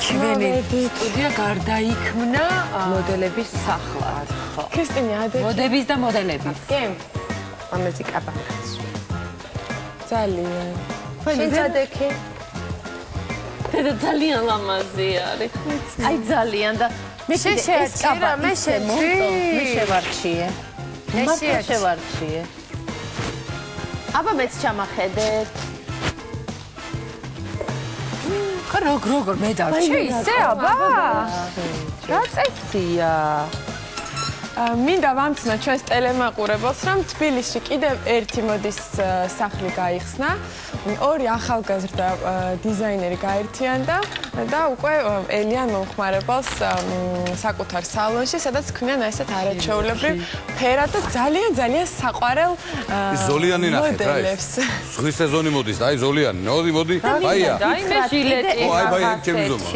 ჩვენი სტუდია გარდაიქმნა მოდელების სახლად. ქრისტინე, ადეთი. მოდების და მოდელების. გემ. ამაზე კაბაკაც. ძალიან. შენ სადექი? და ძალიან ლამაზი არის. აი ძალიან და მე შეჩერა, მე შევარჩიე. მე შევარჩიე. აბა მეც ჩამახედეთ. როგორ მე დავჭი ისე აბა? რა წესია? მინდა ვამცნო ჩვენს ტელემაყურებელს, რომ თბილისში კიდევ ერთი მოდის სახლი გაიხსნა. ორი ახალგაზრდა დიზაინერი გაერთიანდა და უკვე ელიან მომხმარებელს საკუთარ სალონში, სადაც ქმნიან ესეთ არაჩვეულებრივ ფერად და ძალიან საყვარელ მოდელებს. ზღვის სეზონი მოდის, აი ზოლიანი, მოდი. აია. აი მე ჟილეტი. აი ჩემი ზომა.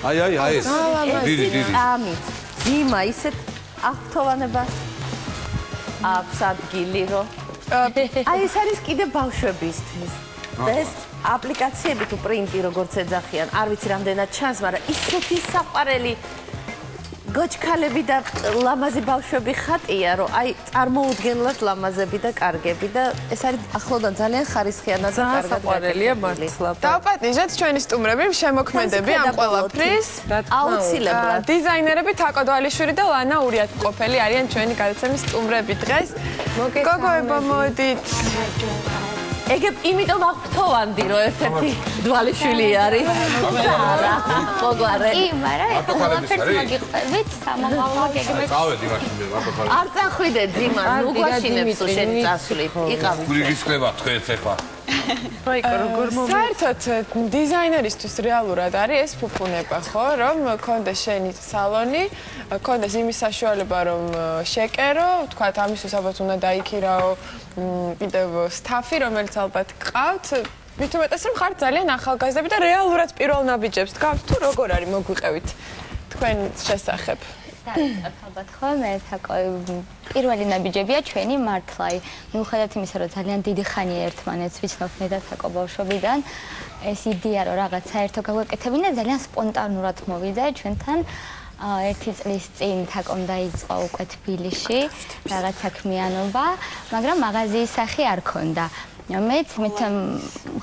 აი ეს. დიდი. ამით. ძიმა ისეთ აღფრთოვანებას აქვს ადგილი რომ აი ეს არის კიდე ბავშვებისთვის და ეს აპლიკაციები თუ პრინტი როგორც ეძახიან არ ვიცი რამდენად ჩანს მაგრამ ისეთი საყვარელი გოჩქალები და ლამაზი ბავშვები ხატია რომ აი წარმოუდგენლად ლამაზები და კარგები და ეს არის ახლოდან ძალიან ხარისხიანად და კარგად საყვარელია მართლა. დავპატიჟეთ ჩვენი სტუმრები, შემოქმედები ამ ყველაფრის. აუცილებლად. დიზაინერები თაკო დვალიშვილი და ლანა ურიათმყოფელი არიან ჩვენი გადაცემის სტუმრები დღეს. გოგოებო მოდით. ეგებ იმიტომ აღფრთოვანდი რომ ერთ-ერთი დვალიშვილი არის. მოგვარე. კი, მაგრამ ყველაფერს მოგიყვებით, სამაღალო გეგმებს. წავედი მაშინ მე ვარ. არ წახვიდეთ ძიმა, ნუ გვაშინებს თუ შენი წასვლით. იყავით. გულიგისკრება თქვენს ახლა. საერთოდ დიზაინერისთვის რეალურად არის ეს ფუფუნება, ხო, რომ კონდეს შენი სალონი, კონდეს იმის საშუალება, რომ შეკერო, თქვათ ამისთვის ალბათ უნდა დაიქირაო კიდევ სტაფი, რომელიც ალბათ გყავთ, მით უმეტეს რომ ხართ ძალიან ახალგაზრდები და რეალურად პირველ ნაბიჯებს დგავთ თუ როგორ არის მოგვიყევით თქვენ შესახებ. ალბათ ხო მე თაკო პირველი ნაბიჯებია ჩვენი მართლა მიუხედავად იმისა რომ ძალიან დიდი ხანია ერთმანეთს ვიცნობ მე და თაკო ბავშვობიდან ეს იდეა რომ რაღაც საერთო გავაკეთებინა ძალიან სპონტანურად მოვიდა ჩვენთან ერთი წლის წინ თაკომ დაიწყო უკვე თბილისში რაღაც საქმიანობა მაგრამ მაღაზიის სახე არ ქონდა მეც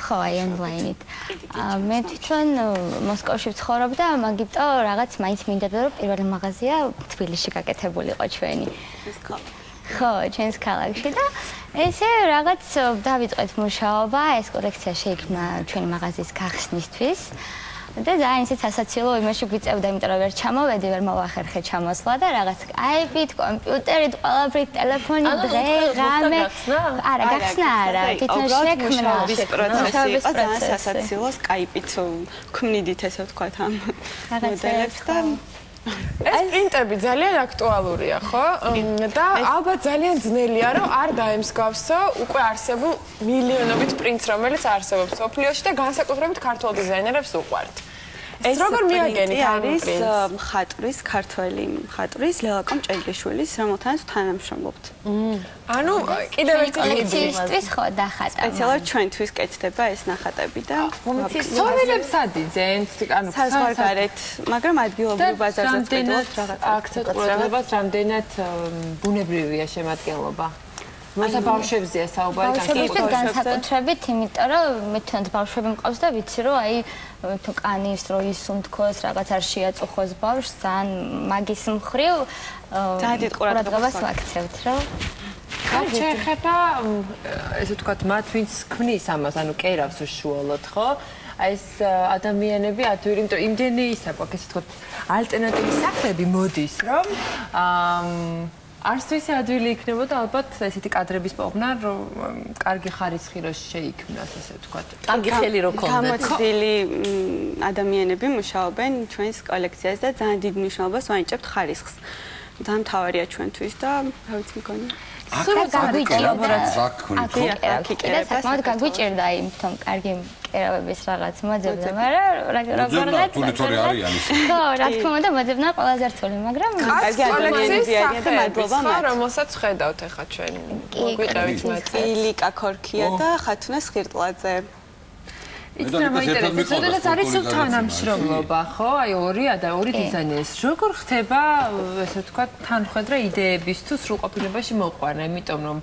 ხო აი ონლაინით მე თვითონ მოსკოვში ვცხოვრობდა მაგიტო რაღაც მაინც მინდოდა რომ პირველი მაღაზია თბილისში გაკეთებულიყო ჩვენი ხო ჩვენს ქალაქში და ესე რაღაც დავიწყეთ მუშაობა ეს კოლექცია შეიქმნა ჩვენი მაღაზიის გახსნისთვის და ძალიან ისეთ სასაცილო იმაში გვიწევდა იმიტომ რომ ვერ ჩამოვედი ვერ მოვახერხე ჩამოსვლა და რაღაც სკაიპით კომპიუტერით ყველაფრით ტელეფონით დღე ღამე არა გახსნა არა თვითონ შექმნა პროცესი იყო ძალიან სასაცილო სკაიპით ქმნიდით ესე ვთქვათ ამ მოდელებს და ეს პრინტები ძალიან აქტუალურია, ხო? და ალბათ ძალიან ძნელია, რომ არ დაემსგავსო უკვე არსებულ მილიონობით პრინტს, რომელიც არსებობს სოფლიოში და განსაკუთრებით ქართულ დიზაინერებს უყვართ. ეს როგორ მიაგენით არის მხატვრის, ქართველი მხატვრის ლელაკო მჭედლიშვილის, რომელთანაც თანამშრომლობთ. ანუ კიდევ ერთი კოლექციისთვის ხო დახატა. სპეციალურად ჩვენთვის კეთდება ეს ნახატები და ცხოველებს ადიძენთ, ანუ საზღვარგარეთ, მაგრამ ადგილობრივ ბაზარზეც ყიდულობთ რაღაცა. აქცენტ ყურადღებას რამდენად ბუნებრივია შემადგენლობა. მოიცა ბავშვებზეა საუბარი განსაკუთრებით, იმიტომ რომ მე თვითონ ბავშვები მყავს და ვიცი რომ აი თუ კანის რო ისუნთქოს, რაღაც არ შეაწუხოს ბავშვს, ძალიან მაგის მხრივ ძალიან დიდ ყურადღებას ვაქცევთ, რომ არ შეეხება ესე ვთქვათ მათ ვინც ქმნის ამას, ანუ კერავს უშუალოდ, ხო? აი ეს ადამიანები ადვილი, იმიტომ იმდენი ისა გვაქვს ესე ვთქვათ ალტერნატიული სახლები მოდის, რომ არც ისე ადვილი იქნებოდა ალბათ ესეთი კადრების პოვნა, რომ კარგი ხარისხი რო შეიქმნას, ესე ვთქვათ. კარგი ხელი რო ქონდეთ. გამოცდილი ადამიანები მუშაობენ ჩვენს კოლექციაზე და ძალიან დიდ მნიშვნელობას ვანიჭებთ ხარისხს. ძალიან მთავარია ჩვენთვის და რა ვიცი მგონი. სულ გაგვიჭირდა. საკმაოდ გაგვიჭირდა იმ თვითონ კარგი კერავების რაღაც მოძებნა, მაგრამ როგორღაც თული არიან ის. ხო, რა თქმა უნდა, მოძებნა ყველაზე რთული, მაგრამ კარგი ადამიანები არიან და მადლობა მათ. რომელსაც ხედავთ ახლა ჩვენ. მოგვიყევით მათ. ილიკა ქორქია და ხათუნა სხირტლაძე. იცი რა მაინტერესებს, როდესაც არის სულ თანამშრომლობა, ხო? აი ორი დიზაინერის. როგორ ხდება, ესე ვთქვათ, თანხმედრა იდეების თუ სრულყოფილებაში მოყვანა, იმიტომ რომ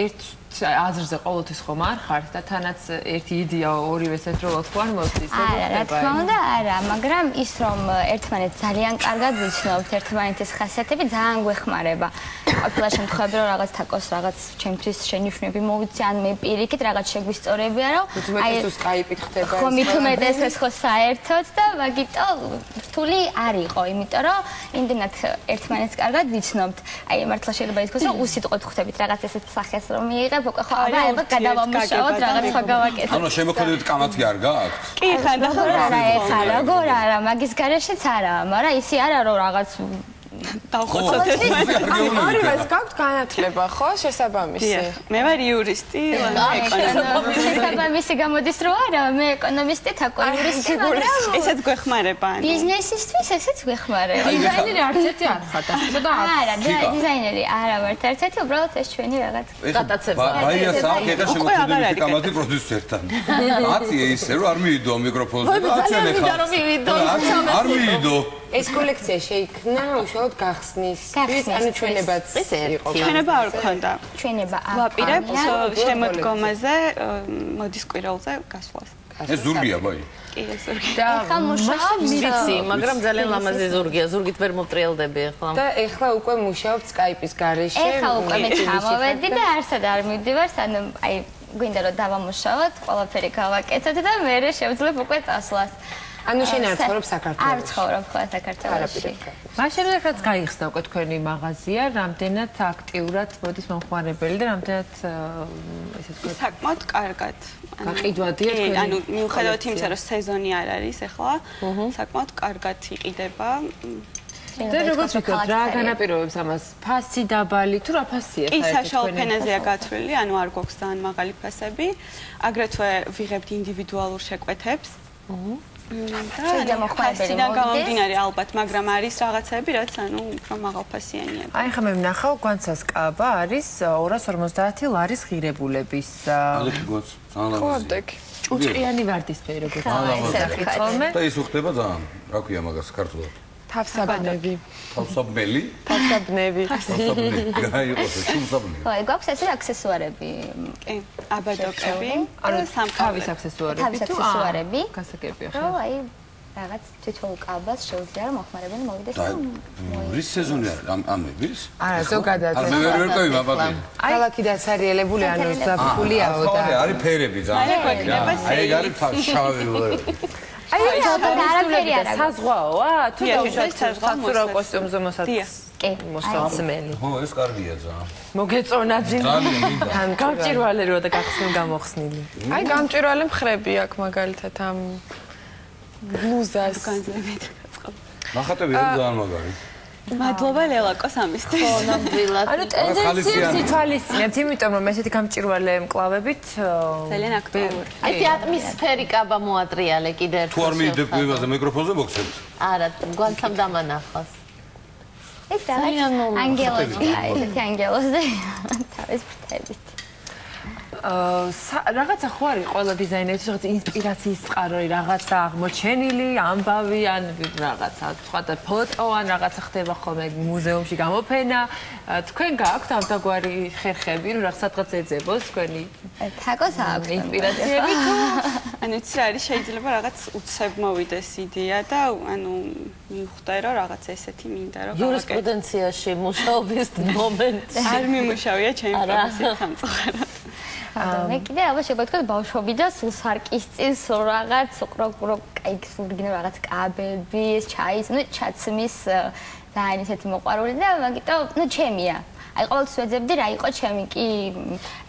ერთ აზრზე ყოველთვის ხომ არ ხართ და თანაც ერთი იდეა ორივეს ერთდროულად ხო არ მოსდის, რა ხდება? რა თქმა უნდა, არა, მაგრამ ის რომ ერთმანეთს ძალიან კარგად ვიცნობთ, ერთმანეთის ხასიათები ძალიან გვეხმარება. ყოფილა შემთხვევები რომ რაღაც თაკოს რაღაც ჩემთვის შენიშვნები მოვიცი ან მე პირიქით რაღაც შეგვისწორებია რომ აი თუ Skype-ით ხდება ხო მithumedes ეს ხო საერთოდ და მაგიტო რთული არ იყო, იმიტომ რომ იმდენად ერთმანეთს კარგად ვიცნობთ. აი მართლა შეიძლება ითქვას რომ უსიტყვოდ ხვდებით რაღაც ესეთ სახეს რომ მიიღებ უკვე ხო აბა გადავამუშავოთ რაღაც ხო გავაკეთოთ. ანუ შემოქმედებით კამათი არ გააქვთ? კი ხანდახან როგორ არა, მაგის გარეშეც არა, მაგრამ ისი არა რომ რაღაც დავხოცოთ ორივეს გაქვთ განათლება, ხო? შესაბამისი. მე ვარ იურისტი, შესაბამისი გამოდის რომ არა, მე ეკონომისტი, თაკო იურისტი, მაგრამ ესეც გვეხმარება. ბიზნესისთვის ესეც გვეხმარება. დიზაინერი არც ერთი არ ხარ და არა, დიზაინერი არა ვართ არც ერთი, უბრალოდ ეს ჩვენი რაღაც გატაცება. ბაია საერთოდ შემოქმედებით კამათი პროდიუსერთან. აწია ისე რომ არ მიიდო მიკროფონზე და აჩვენე ხარ. არ მიიდო. ეს კოლექცია შეიქმნა უშუალოდ გახსნის. ანუ ჩვენებაც იყო. ჩვენება არ გქონდა. ჩვენება არ ვაპირებ შემოდგომაზე მოდის კვირალზე გასვლას. ეს ზურგია ბაი. კი, ეს ზურგი. და ვიცი, მაგრამ ძალიან ლამაზი ზურგია, ზურგით ვერ მოტრიალდები ახლა. და ეხლა უკვე მუშაობთ Skype-ის გარეშე. ეხლა უკვე მე ჩამოვედი და არსად არ მივდივარ, ანუ აი გვინდა რომ დავამუშავოთ, ყველაფერი გავაკეთოთ და მე შევძლებ უკვე წასვლას. ანუ შენ არ ცხოვრობ საქართველოში? არ ცხოვრობ ხო საქართველოში. მაშინ როდესაც გაიხსნა უკვე თქვენი მაღაზია, რამდენად აქტიურად მოდის მომხმარებელი და რამდენად ესე ვთქვათ საკმაოდ კარგად. გაყიდვადია თქვენი? ანუ მიუხედავად იმისა, რომ სეზონი არ არის ახლა, საკმაოდ კარგად იყიდება. და როგორც ვთქვათ, რა განაპირობებს ამას? ფასი დაბალი თუ რა ფასია საერთოდ? კი, საშუალო ფენაზეა გათვლილი, ანუ არ გვაქვს ძალიან მაღალი ფასები. აგრეთვე ვიღებთ ინდივიდუალურ შეკვეთებს. და გამომდინარე ალბათ, მაგრამ არის რაღაცები, რაც ანუ უფრო მაღალფასიანია. აი ხა მე ვნახავ გვანცას კაბა არის 250 ლარის ღირებულების. ალექი გვანც, ძალიან ლამაზია. ჭუჭყიანი ვარდისფერი როგორც სახით ხოლმე. და ის უხდება ძალიან, რა ქვია მაგას ქართულად? თავსაბნები. თავსაბნელი? თავსაბნები. თავსაბნელი. გაიყოს შუმსაბნელი. ხო, გვაქვს ესე აქსესუარები. კი, აბადოკები, ანუ სამთავის აქსესუარები თუ აქსესუარები. გასაგებია ხო? ხო, აი რაღაც თითოეულ კაბას შეუძლია რომ მოხმარებელი მოვიდეს და რის სეზონი არის ამების? არა, ზოგადად. არ მე ვერ ვიყავი მაბაკი. ქალაქი დასერიელებული ანუ საფულიაო და არის ფერები ძალიან. აი ეგ არის შავი. აი არაფერი არა. საზღვაოა? თუ საზღვაო კოსტიუმზე მოსაცმელი. კი, მოსაცმელი. ხო, ეს კარგია ძალიან. მოგეწონა ძინა. ძალიან მინდა. გამჭირვალე რო და გახსნილ გამოხსნილი. აი გამჭირვალე მხრები აქვს მაგალითად ამ ბლუზას. განზომით. ნახატები არის ძალიან მაგარი. მადლობა ლელაკოს ამისთვის. ხო, ნამდვილად. ანუ ტენდენციებს ითვალისწინებთ, იმიტომ რომ ესეთი გამჭირვალე მკლავებით ძალიან აქტუალური. აი ატმოსფერი კაბა მოატრიალე კიდე ერთხელ. თუ არ მიიდებ გვიბაზე მიკროფონზე მოგცემთ. არა, გვანცამ დამანახავს. ეს ძალიან ანგელოზია, ესეთი ანგელოზი თავის ფრთებით. რაღაცა ხო არის ყველა დიზაინერის რაღაც ინსპირაციის წყარო, რაღაცა აღმოჩენილი, ამბავი ან რაღაცა სხვა და ფოტო ან რაღაცა ხდება ხოლმე მუზეუმში გამოფენა. თქვენ გააქვთ ამ დაგვარი ხერხები, რომ რაღაცა ეძებოს თქვენი თაკოს აქვს ინსპირაციები თუ ანუ იცი რა არის, შეიძლება რაღაც უცებ მოვიდეს იდეა და ანუ მივხვდე რომ რაღაც ესეთი მინდა რომ იურისპრუდენციაში მუშაობის მომენტი. არ მიმუშავია ჩემი პროფესიით სამწუხაროდ. მე კიდე ალბათ შეგეთქვათ ბავშვობიდან სულ სარკის წინ სულ რაღაც უყროყრო კაი სულგინო რაღაც კაბები, ჩაის, ნუ ჩაცმის ძალიან ისეთი მოყვარული და მაგიტო ნუ ჩემია. აი ყოველთვის ვეძებდი რა იყო ჩემი კი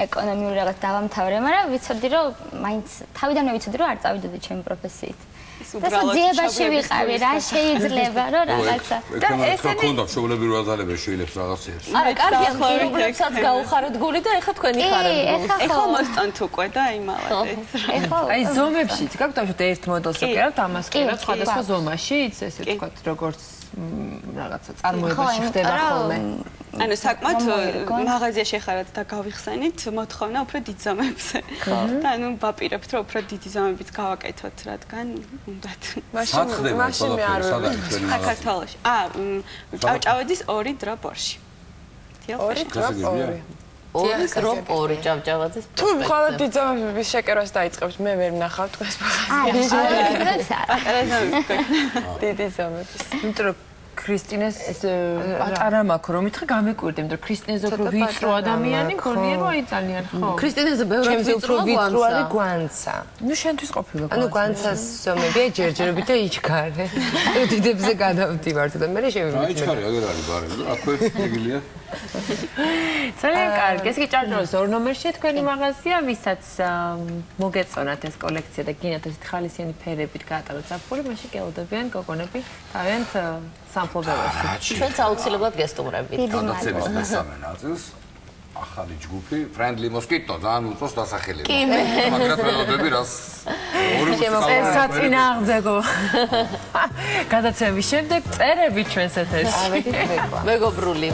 ეკონომიური რაღაც დავამთავრე, მაგრამ ვიცოდი რომ მაინც თავიდანვე ვიცოდი რომ არ წავიდოდი ჩემი პროფესიით. და ძიებაში ვიყავი რა შეიძლება რომ რაღაცა და ესენი ქონდა მშობლები რო აზარებენ შეიძლება რაღაცებს. არა, კარგია ხმობლებსაც გაუხაროთ გული და ეხა თქვენი ხარები. ეხლა მოსწონთ უკვე და იმალადეთ. აი ზომებშიც გაქვთ ამჟამად ერთ მოდელს ვაკერავთ ამას კერავთ სხვადასხვა ზომაშიც ესე ვთქვათ როგორც რაღაცა წარმოებაში ხდება ხოლმე. ანუ საკმაოდ მაღაზიაში ხართ და გავიხსენით მოთხოვნა უფრო დიდ ზომებზე. და ანუ ვაპირებთ რომ უფრო დიდი ზომებით გავაკეთოთ, რადგან უნდათ. მაშინ მე არ ვიყავ საქართველოში. ჭავჭავაძის 2 დრო ბორში. 2 დრო 2 ჭავჭავაძის. თუ მხოლოდ დიდ ზომების შეკერას დაიწყებთ, მე ვერ ვნახავ თქვენს მაღაზიაში. დიდი ზომების. იმიტომ რომ ქრისტინეს პატარა მაქვს რომ ითხრა გამეკვირდა, იმიტომ რომ ქრისტინეზე უფრო ვიწრო ადამიანი მგონია რომ აი ძალიან ხო. ქრისტინეზე ბევრად ვიწრო არის გვანცა. ნუ შენთვის ყოფილა გვანცა. ანუ გვანცას ზომებია ჯერჯერობით და იჩქარე. დიდებზე გადავდივართ და მე შევივიდე. აიჩქარე აგერ არის ბარემ, აქვე ეგილია. ძალიან კარგი. ეს კი ჭარჭავაძის 2 ნომერშია თქვენი მაღაზია, ვისაც მოგეწონათ ეს კოლექცია და გინდათ ესეთ ხალისიანი ფერებით გაატაროთ საფული, მაშინ გელოდებიან გოგონები თავიანთ სამფლობელოში. ჩვენც აუცილებლად გესტუმრებით. გადაცემის მესამე ნაწილს ახალი ჯგუფი Friendly Mosquito ძალიან უწოს დასახელება. კი მე. მაგრამ ველოდები რას საწინააღმდეგო. გადაცემის შემდეგ წერები ჩვენს ეთერში. მეგობრული.